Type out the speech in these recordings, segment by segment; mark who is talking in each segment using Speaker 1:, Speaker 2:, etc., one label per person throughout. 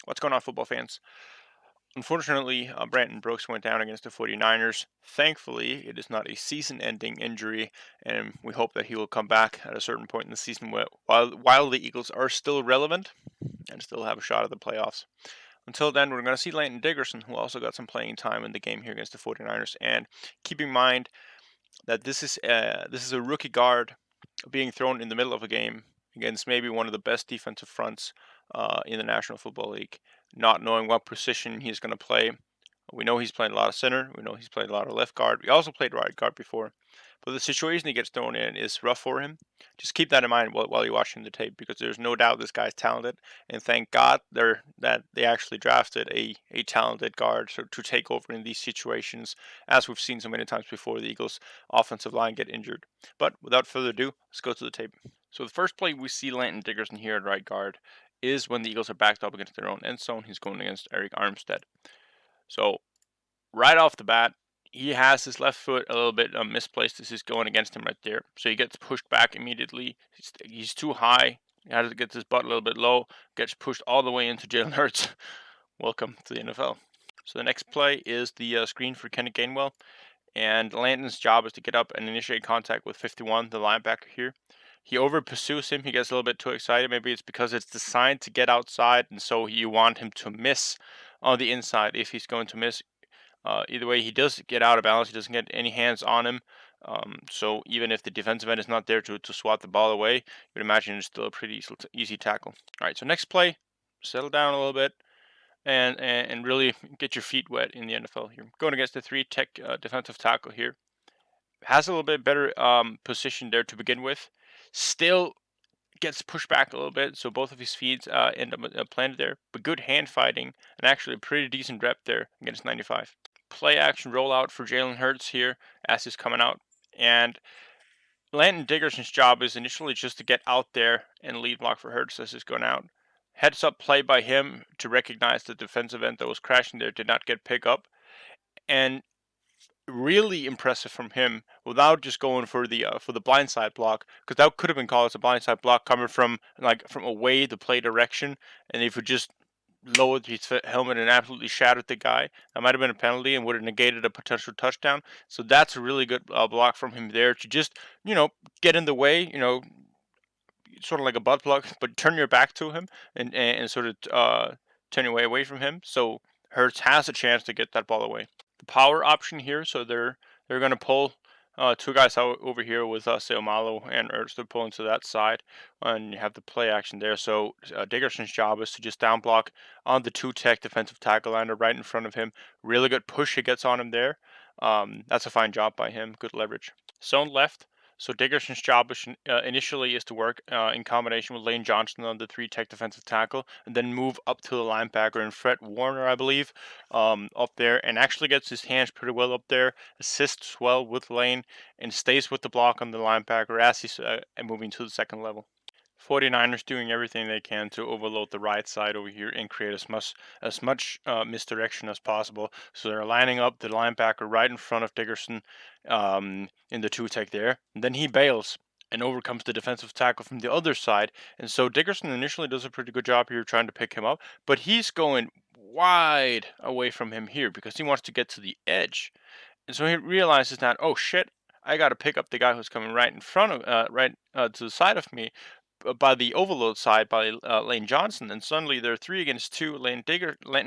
Speaker 1: What's going on, football fans? Unfortunately, Brandon Brooks went down against the 49ers. Thankfully, it is not a season ending injury, and we hope that he will come back at a certain point in the season while the Eagles are still relevant and still have a shot at the playoffs. Until then, we're going to see Landon Dickerson, who also got some playing time in the game here against the 49ers. And keep in mind that this is a rookie guard being thrown in the middle of a game against maybe one of the best defensive fronts in the National Football League, not knowing what position he's going to play. We know he's played a lot of center. We know he's played a lot of left guard. We also played right guard before. But the situation he gets thrown in is rough for him. Just keep that in mind while you're watching the tape, because there's no doubt this guy's talented. And thank God that they actually drafted a talented guard to take over in these situations, as we've seen so many times before the Eagles' offensive line get injured. But without further ado, let's go to the tape. So the first play we see Landon Dickerson here at right guard is when the Eagles are backed up against their own end zone. He's going against Eric Armstead. So right off the bat, he has his left foot a little bit misplaced as he's going against him right there. So he gets pushed back immediately. He's too high. He has to get his butt a little bit low. Gets pushed all the way into Jalen Hurts. Welcome to the NFL. So the next play is the screen for Kenny Gainwell. And Landon's job is to get up and initiate contact with 51, the linebacker here. He over pursues him. He gets a little bit too excited. Maybe it's because it's designed to get outside, and so you want him to miss on the inside if he's going to miss. Either way, he does get out of balance. He doesn't get any hands on him. So even if the defensive end is not there to swat the ball away, you would imagine it's still a pretty easy tackle. All right, so next play, settle down a little bit and really get your feet wet in the NFL here. Going against the three tech defensive tackle here. Has a little bit better position there to begin with. Still gets pushed back a little bit, so both of his feet end up planted there. But good hand fighting and actually a pretty decent rep there against 95. Play action rollout for Jalen Hurts here as he's coming out. And Landon Dickerson's job is initially just to get out there and lead block for Hurts as he's going out. Heads up play by him to recognize the defensive end that was crashing there did not get pick up. And really impressive from him without just going for the blindside block, because that could have been called as a blindside block coming from away the play direction, and if you just lowered his helmet and absolutely shattered the guy, that might have been a penalty and would have negated a potential touchdown. So that's a really good block from him there to just get in the way, sort of like a butt plug, but turn your back to him and sort of turn your way away from him. So Hurts has a chance to get that ball away. The power option here, so they're going to pull two guys out over here with Seumalo and Ertz. They're pulling to that side, and you have the play action there. So Dickerson's job is to just down block on the two tech defensive tackle liner right in front of him. Really good push he gets on him there. That's a fine job by him. Good leverage. Zone left. So Dickerson's job initially is to work in combination with Lane Johnson on the three tech defensive tackle, and then move up to the linebacker and Fred Warner, I believe, up there, and actually gets his hands pretty well up there, assists well with Lane, and stays with the block on the linebacker as he's moving to the second level. 49ers doing everything they can to overload the right side over here and create as much misdirection as possible. So they're lining up the linebacker right in front of Dickerson in the two tech there. And then he bails and overcomes the defensive tackle from the other side. And so Dickerson initially does a pretty good job here trying to pick him up, but he's going wide away from him here because he wants to get to the edge. And so he realizes that, oh shit, I got to pick up the guy who's coming right in front of, right to the side of me by the overload side by Lane Johnson, and suddenly they're 3 against 2. Landon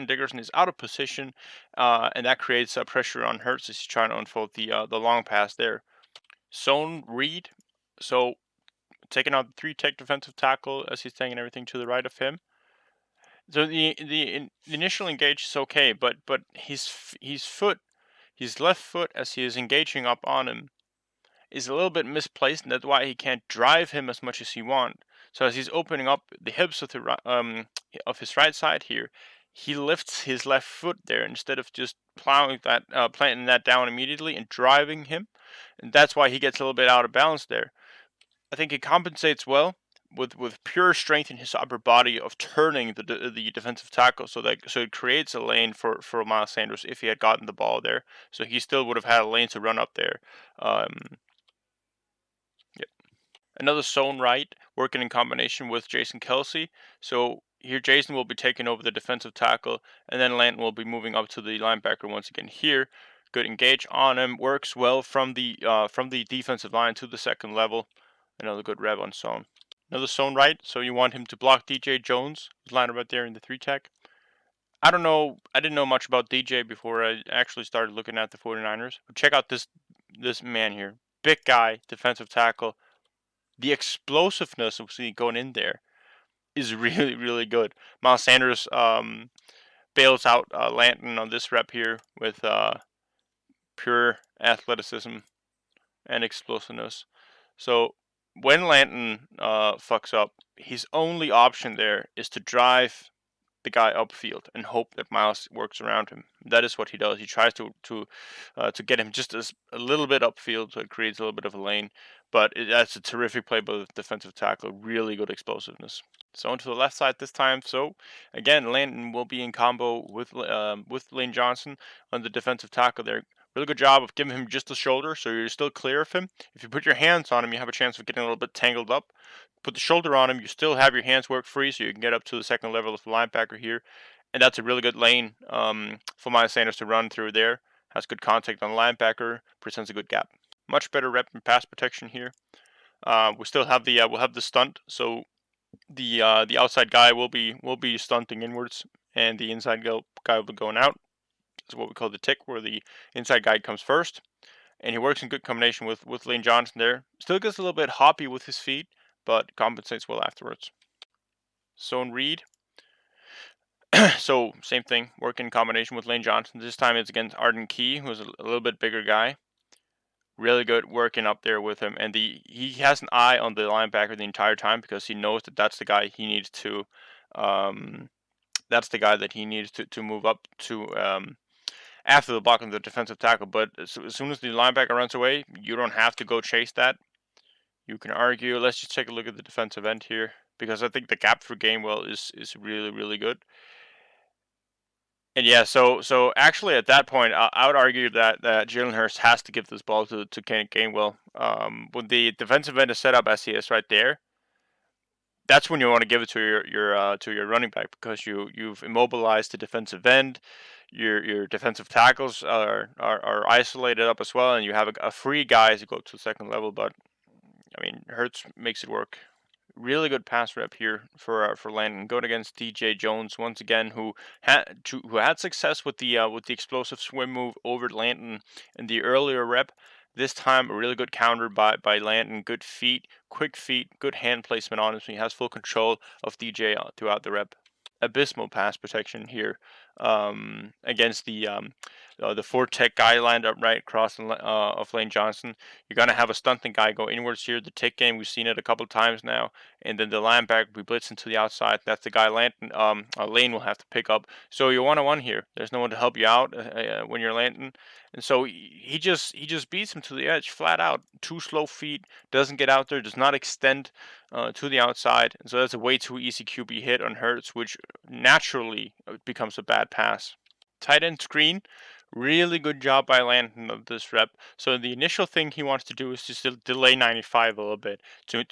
Speaker 1: Dickerson is out of position, and that creates pressure on Hurts as he's trying to unfold the long pass there. Zone read, so taking out the three tech defensive tackle as he's taking everything to the right of him. So the initial engage is okay, but his left foot as he is engaging up on him is a little bit misplaced, and that's why he can't drive him as much as he wants. So as he's opening up the hips of his right side here, he lifts his left foot there instead of just planting that down immediately and driving him, and that's why he gets a little bit out of balance there. I think he compensates well with pure strength in his upper body of turning the defensive tackle, so it creates a lane for Miles Sanders if he had gotten the ball there. So he still would have had a lane to run up there. Yep. Another zone right, working in combination with Jason Kelsey. So here Jason will be taking over the defensive tackle, and then Landon will be moving up to the linebacker once again here. Good engage on him, works well from the defensive line to the second level. Another good rev on zone. Another zone right, so you want him to block DJ Jones, who's lined up right there in the 3 tech. I don't know, I didn't know much about DJ before I actually started looking at the 49ers. But check out this man here. Big guy, defensive tackle. The explosiveness of going in there is really, really good. Miles Sanders bails out Landon on this rep here with pure athleticism and explosiveness. So when Landon fucks up, his only option there is to drive the guy upfield and hope that Miles works around him. That is what he does. He tries to get him just a little bit upfield, so it creates a little bit of a lane. But that's a terrific play by the defensive tackle. Really good explosiveness. So onto the left side this time. So again, Landon will be in combo with Lane Johnson on the defensive tackle there. Really good job of giving him just the shoulder, so you're still clear of him. If you put your hands on him, you have a chance of getting a little bit tangled up. Put the shoulder on him, you still have your hands work free, so you can get up to the second level of the linebacker here. And that's a really good lane for Miles Sanders to run through there. Has good contact on the linebacker, presents a good gap. Much better rep in pass protection here. We still have we'll have the stunt, so the outside guy will be stunting inwards, and the inside guy will be going out. That's what we call the tick, where the inside guy comes first, and he works in good combination with Lane Johnson there. Still gets a little bit hoppy with his feet, but compensates well afterwards. Zone read. So same thing, work in combination with Lane Johnson. This time it's against Arden Key, who's a little bit bigger guy. Really good working up there with him, and he has an eye on the linebacker the entire time because he knows that that's the guy he needs to. That's the guy that he needs to move up to after the block of the defensive tackle. But as soon as the linebacker runs away, you don't have to go chase that. You can argue. Let's just take a look at the defensive end here, because I think the gap for Gainwell is really, really good. And yeah, so actually at that point, I would argue that Jalen Hurts has to give this ball to Kenneth Gainwell. When the defensive end is set up as he is right there, that's when you want to give it to your running back, because you've immobilized the defensive end. Your defensive tackles are isolated up as well, and you have a free guy to go to the second level. But I mean, Hurts makes it work. Really good pass rep here for Landon, going against DJ Jones once again, who had success with the explosive swim move over Landon in the earlier rep. This time, a really good counter by Landon. Good feet, quick feet, good hand placement on him, so he has full control of DJ throughout the rep. Abysmal pass protection here against the 4 tech guy lined up right across of Lane Johnson. You're gonna have a stunting guy go inwards here. The tick game, we've seen it a couple times now, and then the linebacker will be blitzing to the outside. That's the guy Lane will have to pick up. So you're 1-on-1 here. There's no one to help you out when you're Landon, and so he just beats him to the edge flat out. 2 slow feet, doesn't get out there, does not extend to the outside, and so that's a way too easy QB hit on Hurts, which naturally becomes a bad pass. Tight end screen, really good job by Landon of this rep. So the initial thing he wants to do is just to delay 95 a little bit to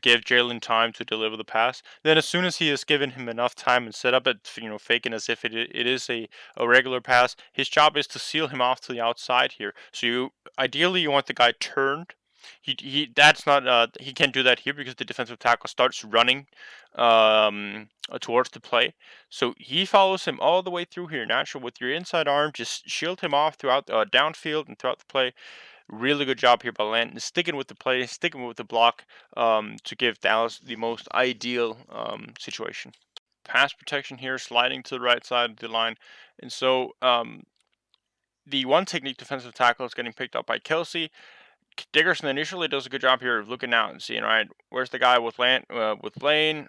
Speaker 1: give Jalen time to deliver the pass. Then as soon as he has given him enough time and set up it, faking as if it is a regular pass, his job is to seal him off to the outside here. So ideally you want the guy turned. That's not he can't do that here because the defensive tackle starts running towards the play. So he follows him all the way through here. Natural with your inside arm, just shield him off throughout downfield and throughout the play. Really good job here by Landon, sticking with the play, sticking with the block to give Dallas the most ideal situation. Pass protection here, sliding to the right side of the line, and so the one technique defensive tackle is getting picked up by Kelsey. Dickerson initially does a good job here of looking out and seeing, all right, where's the guy with Lane? All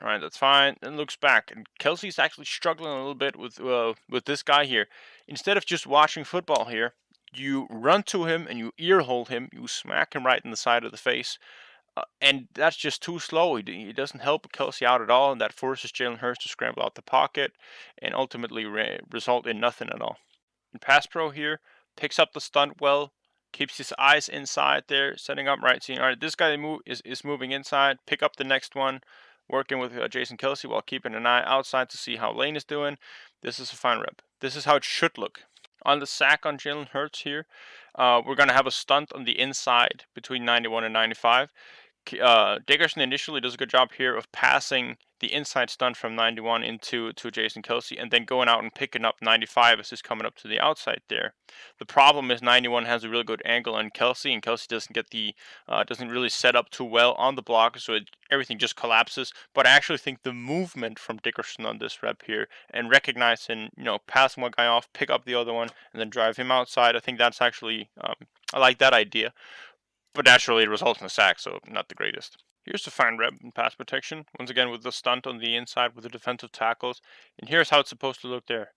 Speaker 1: right, that's fine. Then looks back, and Kelsey's actually struggling a little bit with this guy here. Instead of just watching football here, you run to him and you ear hold him. You smack him right in the side of the face, and that's just too slow. He doesn't help Kelsey out at all, and that forces Jalen Hurts to scramble out the pocket and ultimately result in nothing at all. And pass pro here picks up the stunt well, keeps his eyes inside there, setting up right, seeing, all right, this guy is moving inside, pick up the next one, working with Jason Kelsey while keeping an eye outside to see how Lane is doing. This is a fine rep. This is how it should look. On the sack on Jalen Hurts here, we're going to have a stunt on the inside between 91 and 95. Dickerson initially does a good job here of passing the inside stunt from 91 into to Jason Kelsey, and then going out and picking up 95 as he's coming up to the outside there. The problem is 91 has a really good angle on Kelsey, and Kelsey doesn't get the doesn't really set up too well on the block, so everything just collapses. But I actually think the movement from Dickerson on this rep here, and recognizing, passing one guy off, pick up the other one, and then drive him outside, I think that's actually I like that idea. But naturally, it results in a sack, so not the greatest. Here's a fine rep in pass protection, once again with the stunt on the inside with the defensive tackles. And here's how it's supposed to look there.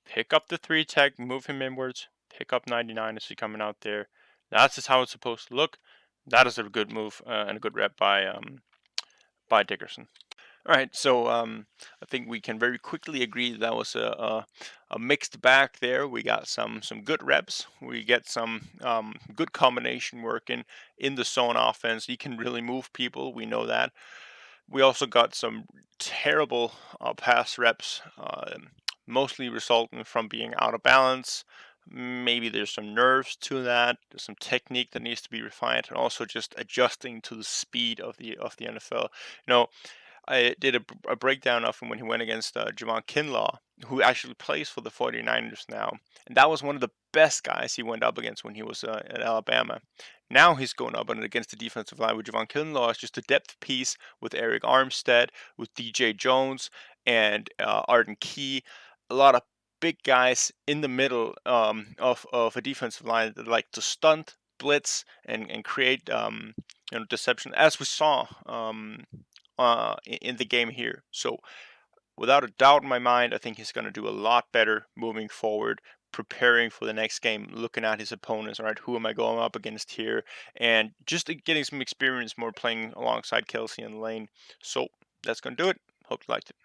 Speaker 1: Pick up the 3 tech, move him inwards, pick up 99 as he's coming out there. That's just how it's supposed to look. That is a good move and a good rep by Dickerson. All right, so I think we can very quickly agree that was a mixed bag there. We got some good reps. We get some good combination work in the zone offense. He can really move people. We know that. We also got some terrible pass reps, mostly resulting from being out of balance. Maybe there's some nerves to that. There's some technique that needs to be refined, and also just adjusting to the speed of the NFL. You know, I did a breakdown of him when he went against Javon Kinlaw, who actually plays for the 49ers now. And that was one of the best guys he went up against when he was at Alabama. Now he's going up and against the defensive line with Javon Kinlaw. It's just a depth piece with Eric Armstead, with DJ Jones, and Arden Key. A lot of big guys in the middle of a defensive line that like to stunt, blitz, and create deception, as we saw in the game here. So without a doubt in my mind, I think he's going to do a lot better moving forward, preparing for the next game, looking at his opponents. All right, who am I going up against here? And just getting some experience more playing alongside Kelsey and Lane. So that's going to do it. Hope you liked it.